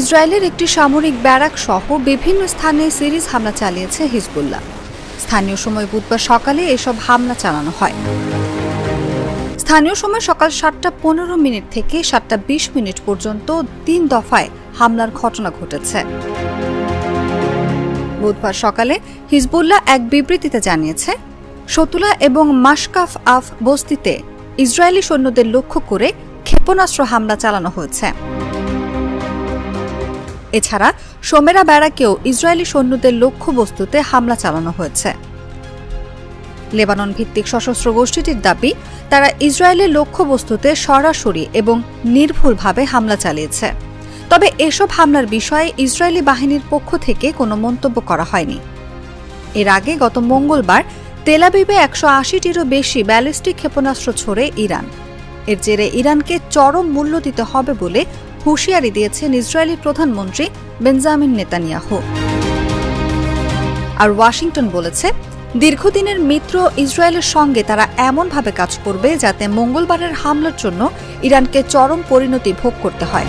ইসরায়েলের একটি সামরিক ব্যারাক সহ বিভিন্ন স্থানে সিরিজ হামলা চালিয়েছে হিজবুল্লাহ। স্থানীয় সময় বুধবার সকালে এসব হামলা চালানো হয়। স্থানীয় সময় সকাল 7:15 থেকে 7:20 পর্যন্ত 3 দফায় হামলার ঘটনা ঘটেছে। বুধবার সকালে হিজবুল্লাহ এক বিবৃতিতে জানিয়েছে, শতুলা এবং মাশকাফ আফ বস্তিতে ইসরায়েলি সৈন্যদের লক্ষ্য করে ক্ষেপণাস্ত্র হামলা চালানো হয়েছে। এছাড়া সোমেরা ব্যারাকেও ইসরায়েলি সৈন্যদের লক্ষ্যবস্তুতে হামলা চালানো হয়েছে। লেবানন ভিত্তিক সশস্ত্র গোষ্ঠীটির দাবি, তারা ইসরায়েলের লক্ষ্যবস্তুতে সরাসরি এবং নির্ভুলভাবে হামলা চালিয়েছে। তবে এসব হামলার বিষয়ে ইসরায়েলি বাহিনীর পক্ষ থেকে কোনো মন্তব্য করা হয়নি। এর আগে গত মঙ্গলবার তেল আবিবে 180টিরও বেশি ব্যালিস্টিক ক্ষেপণাস্ত্র ছোড়ে ইরান। এর জেরে ইরানকে চরম মূল্য দিতে হবে বলে হুঁশিয়ারি দিয়েছেন ইসরায়েলি প্রধানমন্ত্রী বেঞ্জামিন নেতানিয়াহু। আর ওয়াশিংটন বলেছে, দীর্ঘদিনের মিত্র ইসরায়েলের সঙ্গে তারা এমনভাবে কাজ করবে যাতে মঙ্গলবারের হামলার জন্য ইরানকে চরম পরিণতি ভোগ করতে হয়।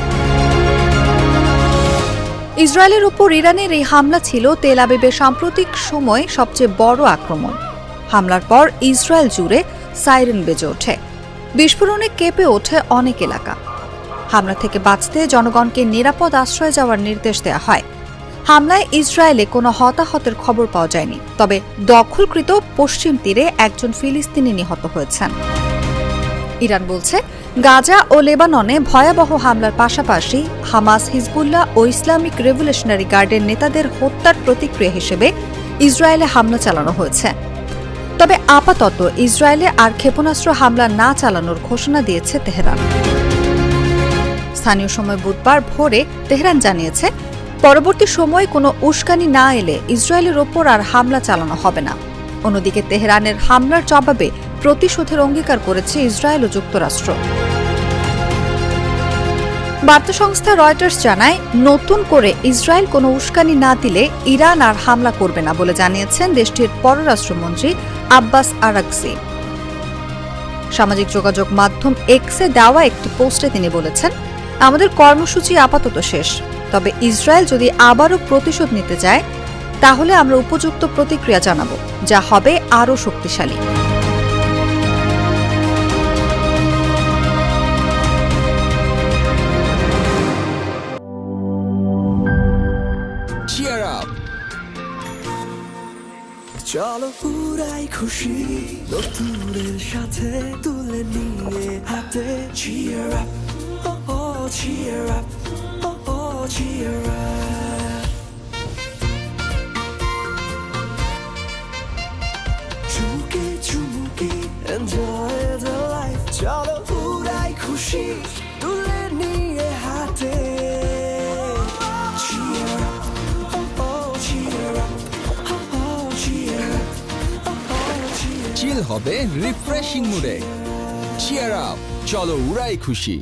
ইসরায়েলের উপর ইরানের এই হামলা ছিল তেল আবিবে সাম্প্রতিক সময় সবচেয়ে বড় আক্রমণ। হামলার পর ইসরায়েল জুড়ে সাইরেন বেজে ওঠে। বিস্ফোরণে কেঁপে ওঠে অনেক এলাকা। হামলা থেকে বাঁচতে জনগণকে নিরাপদ আশ্রয়ে যাওয়ার নির্দেশ দেওয়া হয়। হামলায় ইসরায়েলে কোনো হতাহতের খবর পাওয়া যায়নি, তবে দখলকৃত পশ্চিম তীরে একজন ফিলিস্তিনি নিহত হয়েছেন। ইরান বলছে, গাজা ও লেবাননে ভয়াবহ হামলার পাশাপাশি হামাস, হিজবুল্লাহ ও ইসলামিক রেভলিউশনারি গার্ডের নেতাদের হত্যার প্রতিক্রিয়া হিসেবে ইসরায়েলে হামলা চালানো হয়েছে। তবে আপাতত ইসরায়েলে আর ক্ষেপণাস্ত্র হামলা না চালানোর ঘোষণা দিয়েছে তেহরান। স্থানীয় সময় বুধবার ভোরে তেহরান জানিয়েছে, পরবর্তী সময়ে কোনো উস্কানি না এলে ইসরায়েলের ওপর আর হামলা চালানো হবে না। অন্যদিকে তেহরানের হামলার জবাবে প্রতিশোধের অঙ্গীকার করেছে ইসরায়েল ও যুক্তরাষ্ট্র। বার্তা সংস্থা রয়টার্স জানায়, নতুন করে ইসরায়েল কোনো উস্কানি না দিলে ইরান আর হামলা করবে না বলে জানিয়েছেন দেশটির পররাষ্ট্রমন্ত্রী আব্বাস আরাগচি। সামাজিক যোগাযোগ মাধ্যম এক্সে দেওয়া একটি পোস্টে তিনি বলেছেন, আমাদের কর্মসূচি আপাতত শেষ, তবে ইসরায়েল যদি আবারও প্রতিশোধ নিতে যায় তাহলে আমরা উপযুক্ত প্রতিক্রিয়া জানাব, যা হবে আরও শক্তিশালী। চলো পুরাই খুশি নতুনের সাথে তুলে নিয়ে হাতে cheer up, oh oh cheer up, oh oh cheer up. চুমুকে চুমুকে enjoy the life. চলো পুরাই খুশি তুলে নিয়ে হাতে cheer up, oh oh cheer up. চিল হবে রিফ্রেশিং মুডে। চিয়ার আপ, চলো উড়াই খুশি।